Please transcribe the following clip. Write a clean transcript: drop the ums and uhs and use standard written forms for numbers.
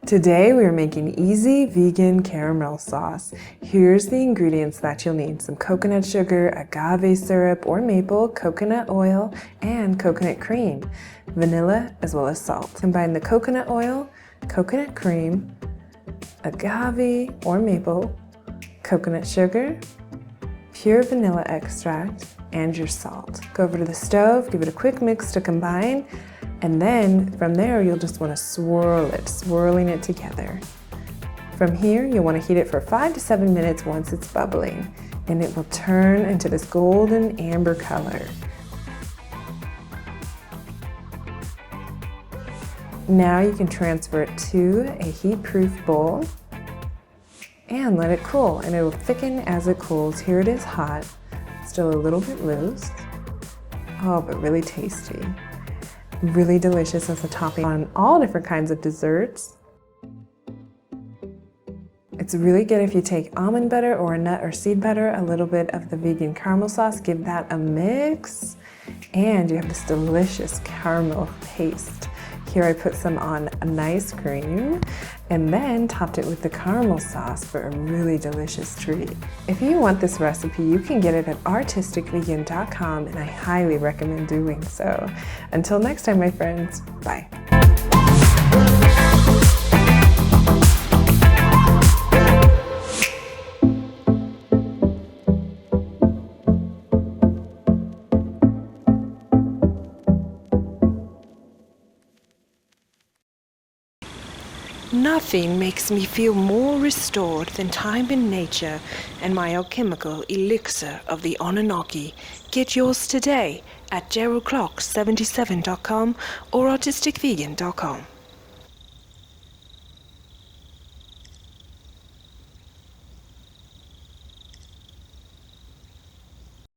Today we are making easy vegan caramel sauce. Here's the ingredients that you'll need: some coconut sugar, agave syrup or maple, coconut oil, and coconut cream, vanilla as well as salt. Combine the coconut oil, coconut cream, agave or maple, coconut sugar, pure vanilla extract, and your salt. Go over to the stove, give it a quick mix to combine, and then from there you'll just want to swirl it, swirling it together. From here you'll want to heat it for 5 to 7 minutes once it's bubbling, and it will turn into this golden amber color. Now you can transfer it to a heat-proof bowl and let it cool, and it will thicken as it cools. Here it is hot, still a little bit loose. Oh, but really tasty. Really delicious as a topping on all different kinds of desserts. It's really good if you take almond butter or a nut or seed butter, a little bit of the vegan caramel sauce, give that a mix, and you have this delicious caramel paste. Here I put some on an ice cream and then topped it with the caramel sauce for a really delicious treat. If you want this recipe, you can get it at artisticvegan.com, and I highly recommend doing so. Until next time, my friends, bye. Nothing makes me feel more restored than time in nature and my alchemical elixir of the Anunnaki. Get yours today at geraldclock77.com or artisticvegan.com.